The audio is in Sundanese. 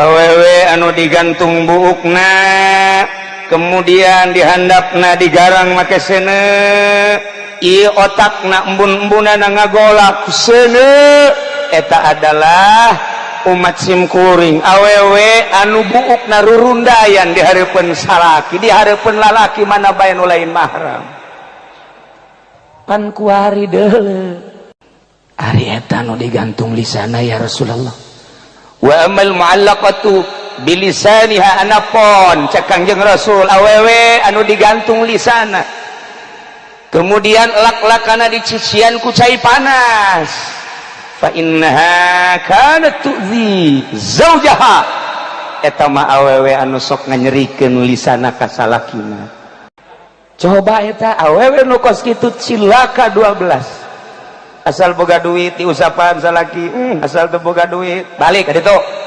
awewe anu digantung buukna kemudian dihandapna digarang make sene ieu otakna embun-embunana ngagolak sene eta adalah umat simkuring awewe anu buukna rurundayan di hareupeun salaki di hareupeun lalaki mana bae nu lain mahram pan kuari deuleu ari eta nu digantung lisana ya Rasulullah wa amal muallaqatu bilisaniha anapon cek Kangjeng Rasul awewe anu digantung lisana kemudian lak-lakana dicician ku cai panas fa innaha kanat tu'zi zaujaha eta mah awewe anu sok nganyerikeun lisana ka salakina coba eta awewe nu kos kitu cilaka 12 asal boga duit diusapan salaki asal teu boga duit balik ka ditu